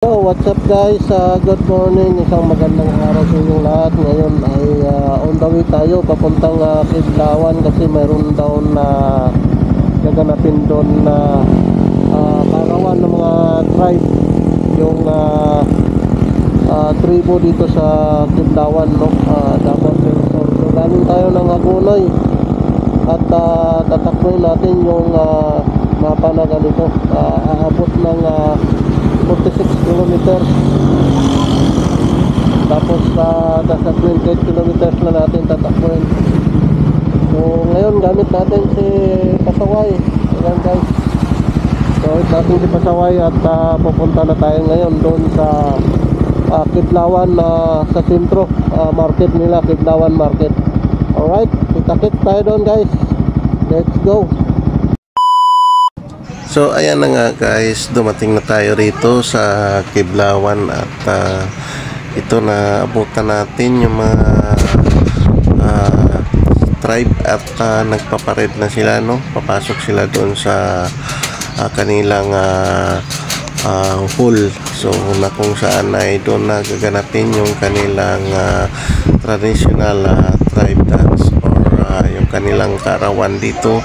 So what's up guys, good morning, isang magandang araw sa inyong lahat. Ngayon ay on the way tayo papuntang Kidlawan kasi mayroon daw na gaganapin doon na karawan ng mga tribe, yung tribo dito sa Kidlawan, no? Dapat so galing tayo ng Hagonoy at tatakboy natin yung mapa na ganito, aabot ng 46 kilometers, tapos nasa 28 kilometers na natin tatakbuhin. So ngayon gamit natin si Pasaway. Ayan guys, gamit natin si Pasaway at pupunta na tayo ngayon doon sa Kidlawan, sa sentro market nila, Kidlawan Market. Alright, kita-kit tayo doon guys, let's go. So ayan na nga guys, dumating na tayo rito sa Kidlawan at ito na abutan natin yung mga tribe at nagpapared na sila, no? Papasok sila doon sa kanilang hall. So na kung saan ay doon na gaganapin yung kanilang traditional tribe dance or yung kanilang karawan dito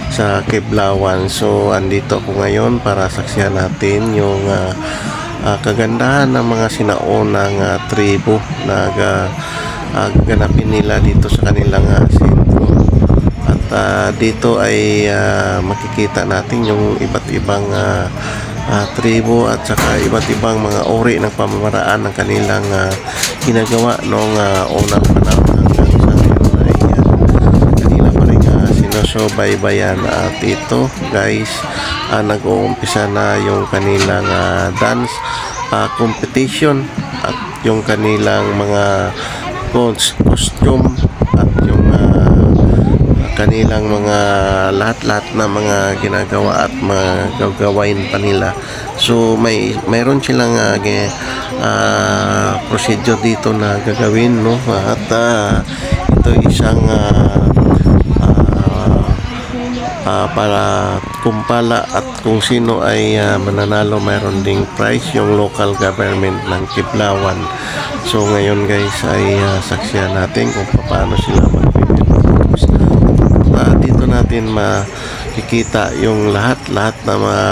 sa Kidlawan. So andito ako ngayon para saksihan natin yung kagandahan ng mga sinaunang tribo na gaganapin nila dito sa kanilang sentro. At dito ay makikita natin yung iba't ibang tribo at saka iba't ibang mga uri ng pamamaraan ng kanilang ginagawa noong unang panahon hanggang sa ngayon ay kanila pa rin sinusubaybayan. At ito guys, nag-uumpisa na yung kanilang dance competition at yung kanilang mga costume at yung kanilang mga lahat-lahat na mga ginagawa at mga gagawain pa nila. So mayroon silang procedure dito na gagawin, no? At ito isang para kumpala at kung sino ay mananalo, mayroon ding prize yung local government ng Kidlawan. So ngayon guys ay saksihan natin kung paano sila mag-performance. Dito natin makikita yung lahat-lahat na mga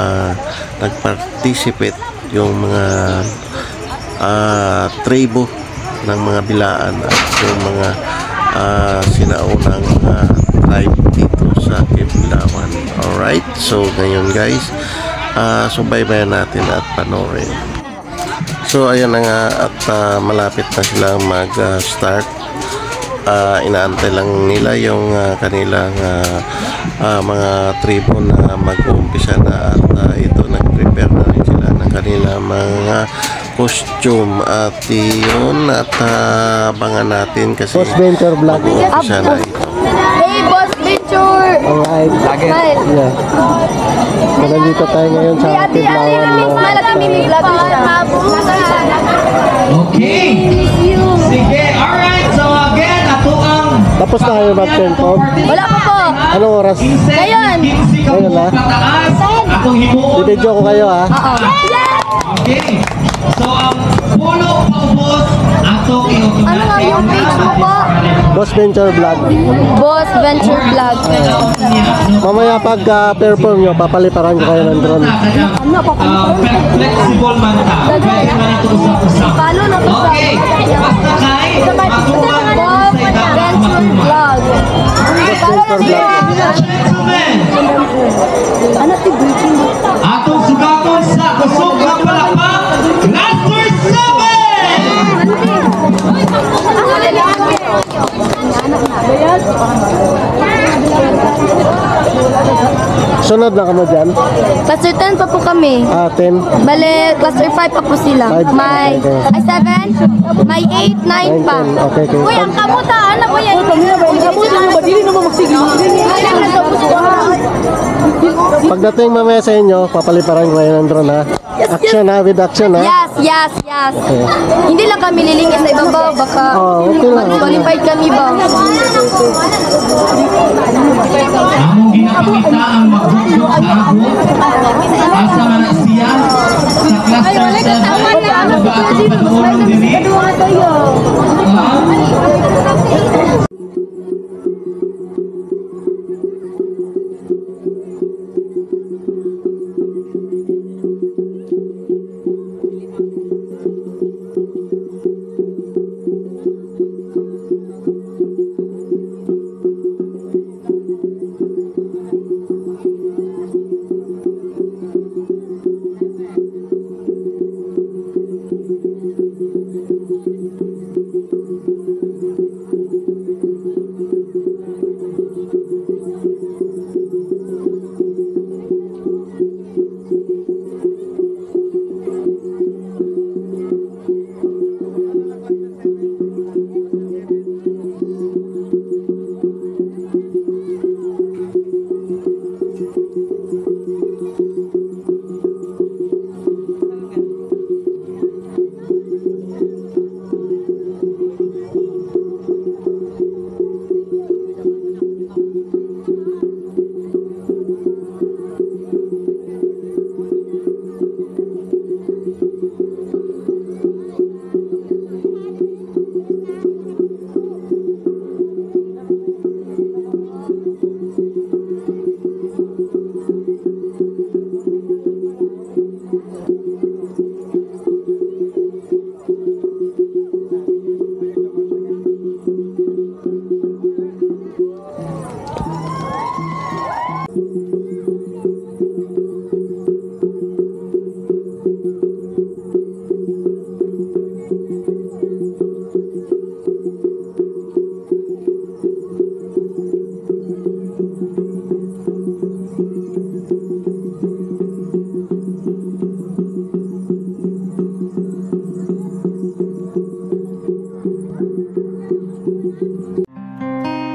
nag-participate, yung mga tribo ng mga bilaan at yung mga sinaunang tribe dito sa Kidlawan. Alright, so ngayon guys, subaybayan natin at panoorin. So ayan na nga at malapit na silang mag-start. Inaantay lang nila yung kanilang mga tribo na mag-uumpisa na at ito nag-prepare na rin sila ng kanilang mga costume at yun at abangan natin kasi Boss Venture Vlog. mag-uumpisa na ito. Hey, Boss Venture! Alright, yeah. So nandito tayo ngayon sa Kidlawan, no? Okay. Sige, alright. So again, ato ang Tapos na kayo mag-perform? Wala pa po. Anong oras? Ngayon. Ngayon na? Atong himuon. Bibidyo ko kayo ha? Okay. So ang pulo paubos atong i-automatic. Ano nga yung page mo po? Boss Venture Vlog. Boss Venture Vlog. Mamaya pag perform nyo, papaliparan ko kayo ng drone. Flexible man ta. Pwede man ito usap-usap. Paano na po sa? Okay. Basta kay matuman Boss sa ibang Venture matuman. Vlog. Gentlemen, Ano ti breaching? atong sugaton sa kusog ng palakpak, Cluster 7! Sunod na ka mo dyan? Cluster 10 pa po kami. 10? Bale, cluster 5 pa po sila. Five. May, Okay. ay 7, may 8, 9 pa. 10. Okay, okay. Uy, ang kamuta, ano po yan? Ang kamuta, ano ba? Dili naman magsige. Pagdating mamaya sa inyo, papaliparan ko kayo ng drone ha? Action ha, with action ha? Yes. Okay. Hindi lang kami lilingis sa ibang baw, baka Okay lang. qualified kami ba? among ginapakita ang magdugdog sa agos asa man siya sa cluster 7. Diba ako panoorin dili?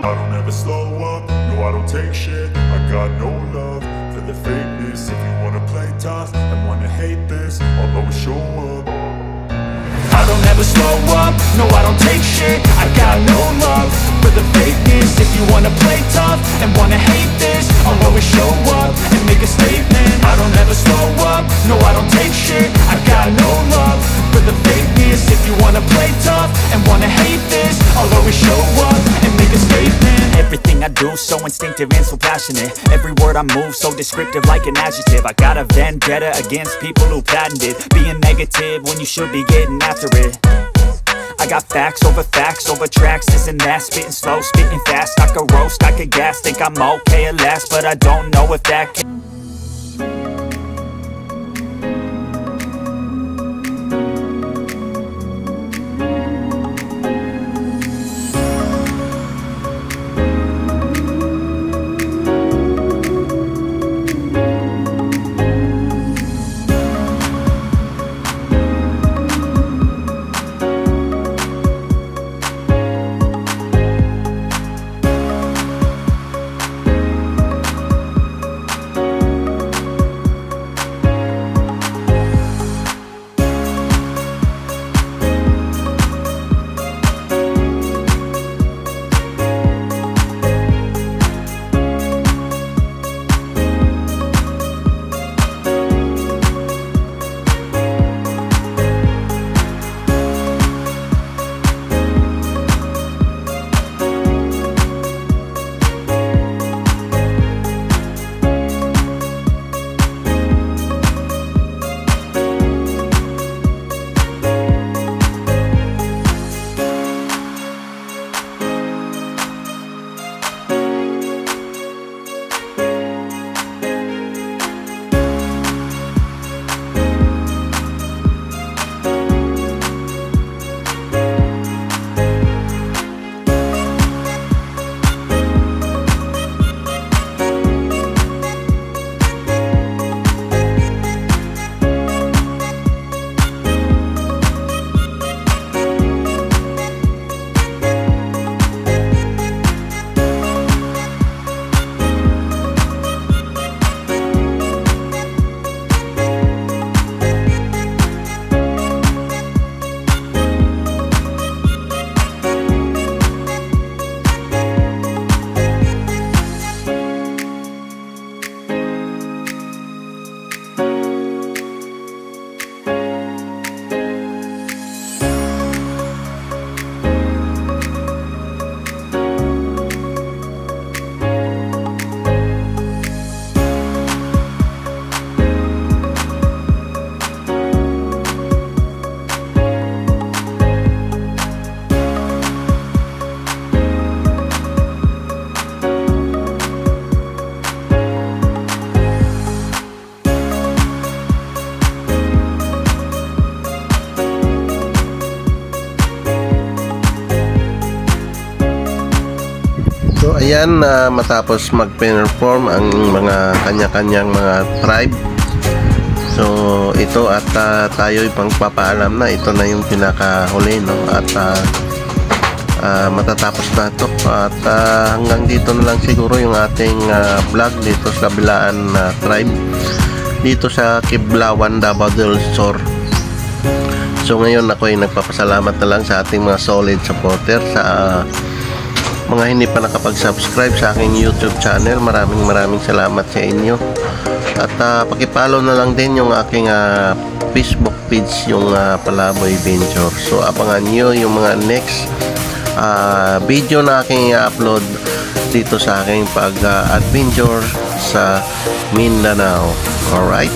I don't ever slow up, no I don't take shit. I got no love for the fakeness. If you wanna play tough and wanna hate this, I'll always show up. I don't ever slow up, no I don't take shit. I got no love for the fakeness. If you wanna play tough and wanna hate this, I'll always show up and make a statement. I don't ever slow up, no I don't take shit. I got no love for the fakeness. If you wanna play tough and wanna hate this, I'll always show up and make a statement. Everything I do so instinctive and so passionate. Every word I move so descriptive like an adjective. I got a vendetta against people who patented being negative when you should be getting after it. I got facts over tracks, this and that. Spitting slow, spitting fast. I could roast, I could gas. Think I'm okay at last, but I don't know if that can. ayan, matapos mag-perform ang mga kanya-kanyang mga tribe. So ito at tayo ipagpapaalam na ito na yung pinakahuli, no? At matatapos na ito. At hanggang dito na lang siguro yung ating vlog dito sa Kabilaan tribe dito sa Kiblawan, Davao del Sur. So ngayon ako ay nagpapasalamat na lang sa ating mga solid supporter, sa mga hindi pa nakapag-subscribe sa aking YouTube channel. Maraming salamat sa inyo. At pakipollow na lang din yung aking Facebook page, yung Palaboy Venture. So abangan nyo yung mga next video na aking i-upload dito sa aking pag-adventure sa Mindanao. Alright?